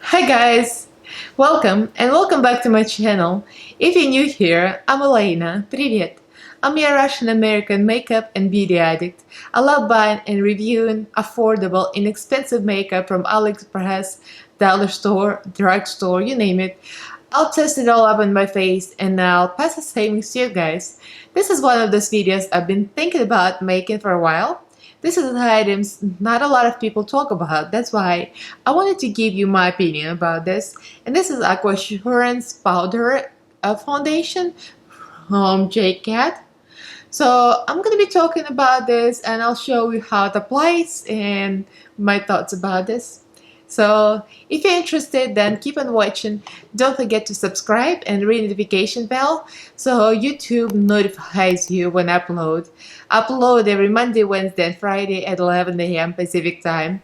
Hi guys! Welcome back to my channel. If you're new here, I'm Elaina. Привет! I'm a Russian-American makeup and beauty addict. I love buying and reviewing affordable, inexpensive makeup from AliExpress, dollar store, drugstore, you name it. I'll test it all up on my face and I'll pass the savings to you guys. This is one of those videos I've been thinking about making for a while. This is items not a lot of people talk about. That's why I wanted to give you my opinion about this. And this is Aquasurance powder foundation from J-Cat. So I'm going to be talking about this and I'll show you how it applies and my thoughts about this. So if you're interested, then keep on watching. Don't forget to subscribe and ring the notification bell so YouTube notifies you when I upload. Upload every Monday, Wednesday, and Friday at 11 AM Pacific time.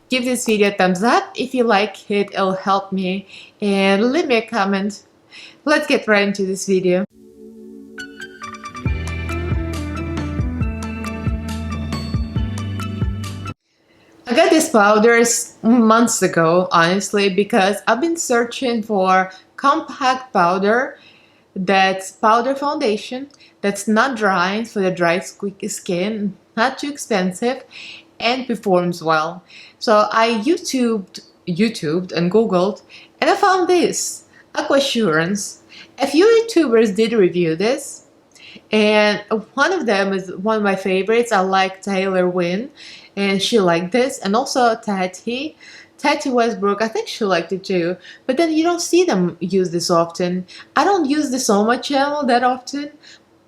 Give this video a thumbs up if you like it, it'll help me, and leave me a comment. Let's get right into this video. I got these powders months ago, honestly, because I've been searching for compact powder that's powder foundation that's not drying for the dry squeaky skin, not too expensive, and performs well. So I YouTubed and Googled, and I found this Aquasurance. A few YouTubers did review this, and one of them is one of my favorites. I like Taylor Wynn, and she liked this, and also Tati Westbrook. I think she liked it too, but then you don't see them use this often. I don't use this on my channel that often,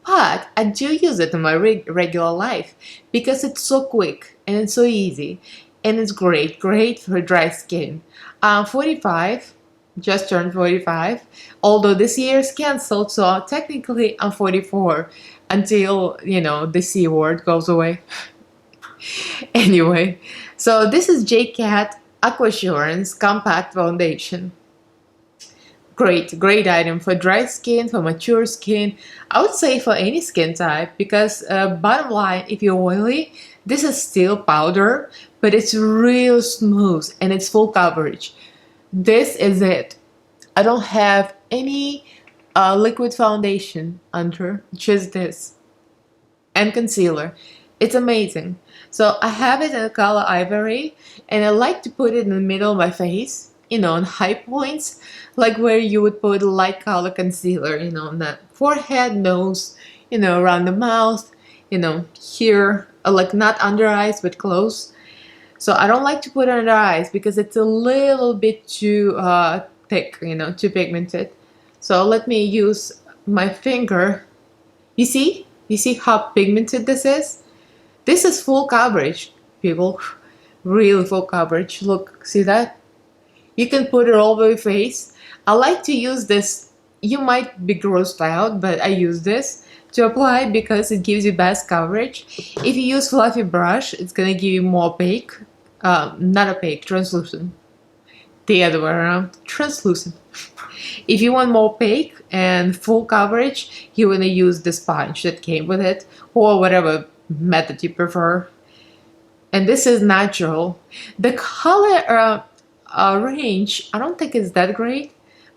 but I do use it in my regular life because it's so quick and it's so easy, and it's great for dry skin. I'm 45. Just turned 45, although this year is cancelled, so technically I'm 44 until, the C word goes away. Anyway, so this is J-Cat Aquasurance Compact Foundation. Great item for dry skin, for mature skin. I would say for any skin type, because bottom line, if you're oily, this is still powder, but it's real smooth and it's full coverage. This is it. I don't have any liquid foundation under, just this. And concealer. It's amazing. So I have it in the color ivory, and I like to put it in the middle of my face, on high points, like where you would put light color concealer, on the forehead, nose, around the mouth, here, like not under eyes, but close. So I don't like to put it under eyes because it's a little bit too thick, too pigmented. So let me use my finger. You see how pigmented this is? This is full coverage, people. Really full coverage. Look, see that? You can put it all over your face. I like to use this. You might be grossed out, but I use this to apply because it gives you best coverage. If you use fluffy brush, it's gonna give you more opaque. Not opaque, translucent. The other way around, translucent. If you want more opaque and full coverage, you want to use the sponge that came with it, or whatever method you prefer. And this is natural. The color range, I don't think it's that great,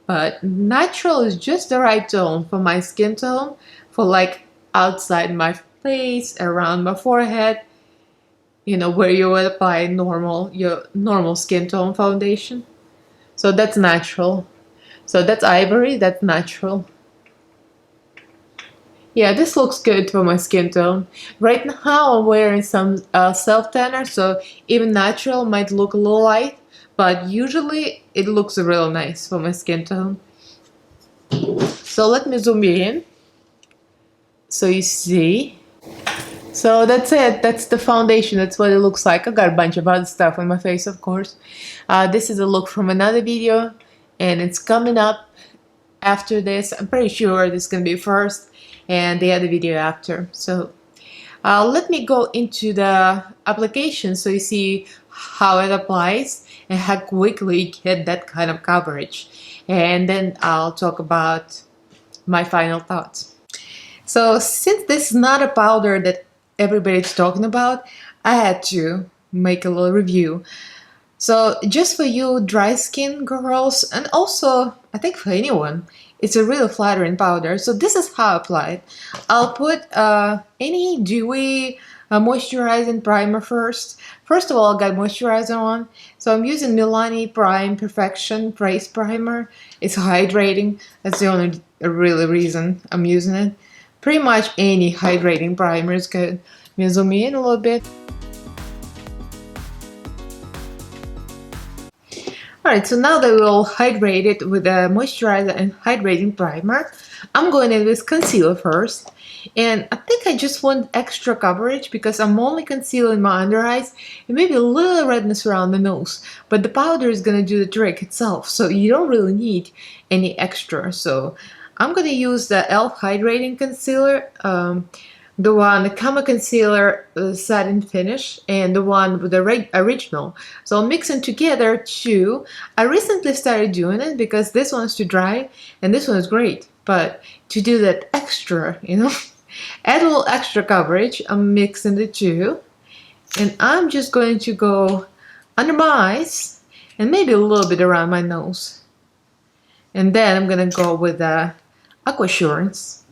but natural is just the right tone for my skin tone, for like outside my face, around my forehead, where you would apply your normal skin tone foundation. So that's natural. So that's ivory, that's natural. Yeah, this looks good for my skin tone. Right now I'm wearing some self-tanner, so even natural might look a little light, but usually it looks real nice for my skin tone. So let me zoom in so you see. So that's it. That's the foundation. That's what it looks like. I got a bunch of other stuff on my face, of course. This is a look from another video, and it's coming up after this. I'm pretty sure this is going to be first and the other video after. So let me go into the application so you see how it applies and how quickly you get that kind of coverage. And then I'll talk about my final thoughts. So since this is not a powder that everybody's talking about, I had to make a little review. So just for you dry skin girls, and also I think for anyone, it's a really flattering powder. So this is how I apply it. I'll put any dewy moisturizing primer first. First of all, I got moisturizer on. So I'm using Milani Prime Perfection Trace Primer. It's hydrating. That's the only really reason I'm using it. Pretty much any hydrating primer is good. Let me zoom in a little bit. Alright, so now that we're all hydrated with a moisturizer and hydrating primer, I'm going in with concealer first. And I think I just want extra coverage because I'm only concealing my under eyes and maybe a little redness around the nose. But the powder is going to do the trick itself, so you don't really need any extra. So I'm going to use the e.l.f. Hydrating Concealer. The one, the Camo Concealer Satin Finish, and the one with the original. So I'll mix them together too. I recently started doing it because this one's too dry and this one is great. But to do that extra, add a little extra coverage, I'm mixing the two. And I'm just going to go under my eyes and maybe a little bit around my nose. And then I'm going to go with Aquasurance.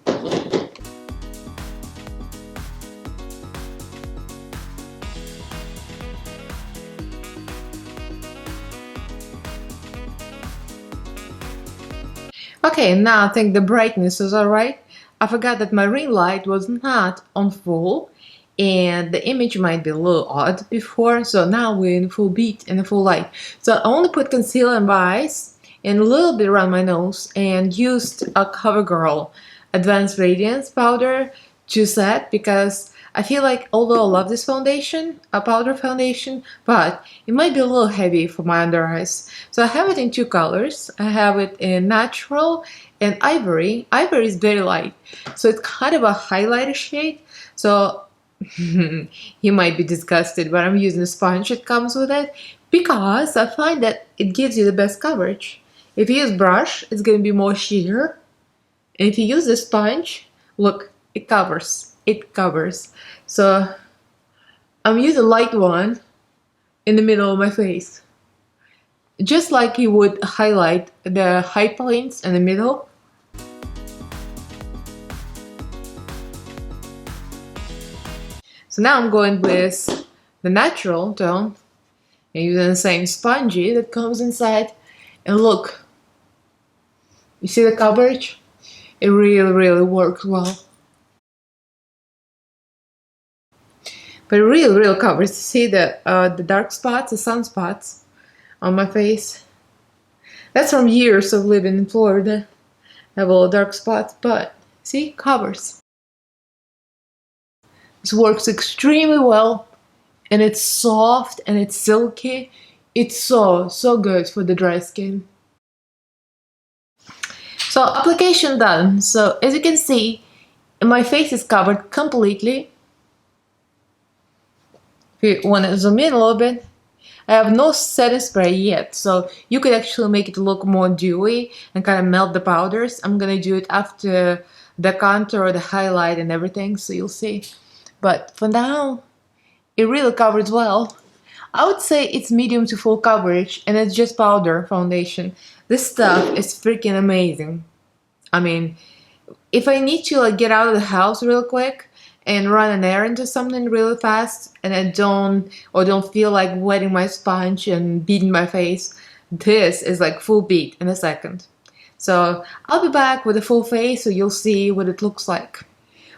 Okay, now I think the brightness is alright. I forgot that my ring light was not on full and the image might be a little odd before, so now we're in full beat and full light. So I only put concealer in my eyes and a little bit around my nose and used a CoverGirl Advanced Radiance powder to set because I feel like although I love this foundation, a powder foundation, but it might be a little heavy for my under eyes. So I have it in two colors. I have it in natural and ivory. Ivory is very light, so it's kind of a highlighter shade. So you might be disgusted, but I'm using the sponge that comes with it because I find that it gives you the best coverage. If you use brush, it's going to be more sheer. And if you use the sponge, look, it covers. It covers. So I'm using a light one in the middle of my face. Just like you would highlight the high points in the middle. So now I'm going with the natural tone and using the same spongy that comes inside. And look, you see the coverage? It really works well. But it really covers. See the dark spots, the sunspots on my face. That's from years of living in Florida. I have all dark spots, but see, covers. This works extremely well, and it's soft and it's silky. It's so good for the dry skin. So application done. So as you can see, my face is covered completely. If you want to zoom in a little bit, I have no setting spray yet, so you could actually make it look more dewy and kind of melt the powders. I'm gonna do it after the contour, the highlight and everything, so you'll see. But for now, it really covers well. I would say it's medium to full coverage, and it's just powder foundation. This stuff is freaking amazing. I mean, if I need to like get out of the house real quick and run an errand or something really fast, and I don't feel like wetting my sponge and beating my face, this is like full beat in a second. So I'll be back with a full face so you'll see what it looks like.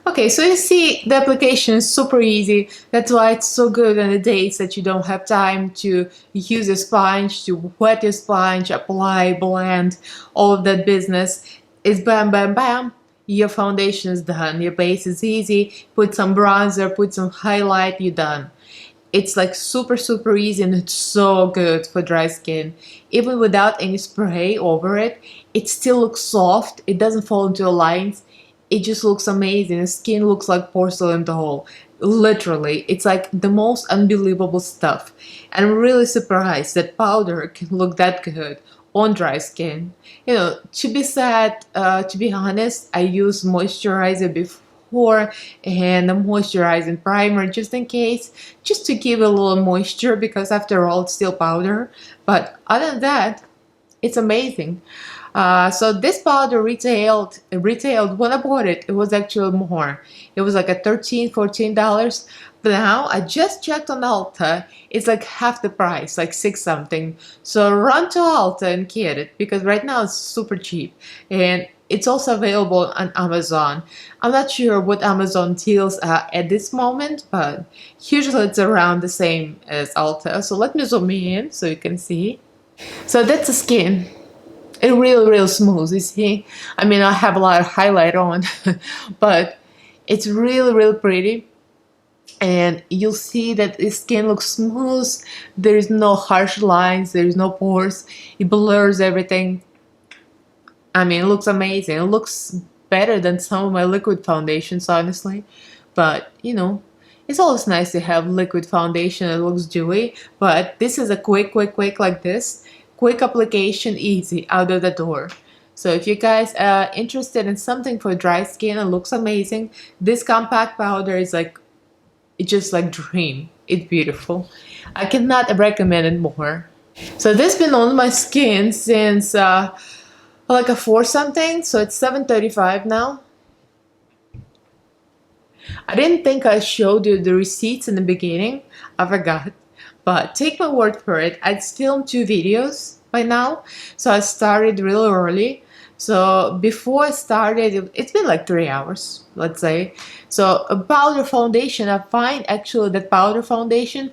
Okay, so you see the application is super easy. That's why it's so good on the days that you don't have time to use a sponge, to wet your sponge, apply, blend, all of that business. It's bam, bam, bam. Your foundation is done. Your base is easy. Put some bronzer, put some highlight, you're done. It's like super easy, and it's so good for dry skin. Even without any spray over it, it still looks soft. It doesn't fall into lines. It just looks amazing. The skin looks like porcelain doll. Literally, it's like the most unbelievable stuff. And I'm really surprised that powder can look that good on dry skin. You know, to be sad, to be honest, I used moisturizer pore, and a moisturizing primer just in case, just to give a little moisture, because after all it's still powder. But other than that, it's amazing. So this powder retailed when I bought it, it was actually more. It was like a $13-14. But now I just checked on Ulta, it's like half the price, like 6 something. So run to Ulta and get it, because right now it's super cheap. And it's also available on Amazon. I'm not sure what Amazon deals are at this moment, but usually it's around the same as Ulta. So let me zoom in so you can see. So that's the skin. It really smooth, you see. I mean, I have a lot of highlight on, but it's really pretty. And you'll see that the skin looks smooth. There's no harsh lines, there's no pores. It blurs everything. I mean, it looks amazing. It looks better than some of my liquid foundations, honestly. But you know, it's always nice to have liquid foundation that looks dewy. But this is a quick like this. Quick application, easy, out of the door. So if you guys are interested in something for dry skin and looks amazing, this compact powder is like, it's just like dream. It's beautiful. I cannot recommend it more. So this has been on my skin since like a 4 something, so it's 7:35 now. I didn't think I showed you the receipts in the beginning. I forgot. But take my word for it, I'd filmed 2 videos by now, so I started really early. So before I started, it's been like 3 hours, let's say. So a powder foundation, I find actually that powder foundation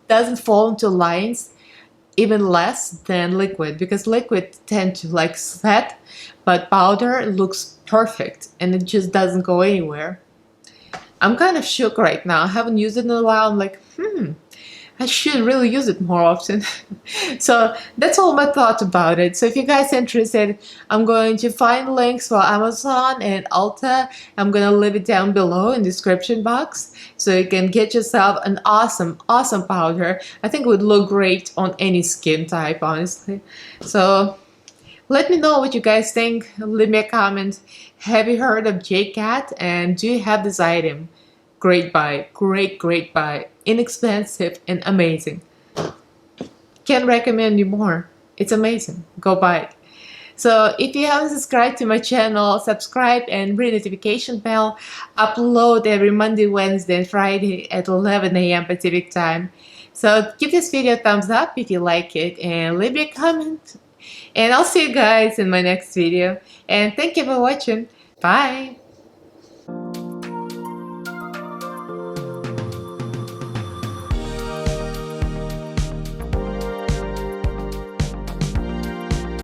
doesn't fall into lines even less than liquid, because liquid tend to like set, but powder looks perfect and it just doesn't go anywhere. I'm kind of shook right now. I haven't used it in a while. I'm like, I should really use it more often. So that's all my thoughts about it. So if you guys are interested, I'm going to find links for Amazon and Ulta. I'm going to leave it down below in the description box, so you can get yourself an awesome powder. I think it would look great on any skin type, honestly. So let me know what you guys think. Leave me a comment. Have you heard of JCat, and do you have this item? Great buy, great buy, inexpensive and amazing. Can't recommend you more. It's amazing. Go buy it. So if you haven't subscribed to my channel, subscribe and ring the notification bell. Upload every Monday, Wednesday, and Friday at 11 AM Pacific time. So give this video a thumbs up if you like it, and leave me a comment. And I'll see you guys in my next video. And thank you for watching. Bye.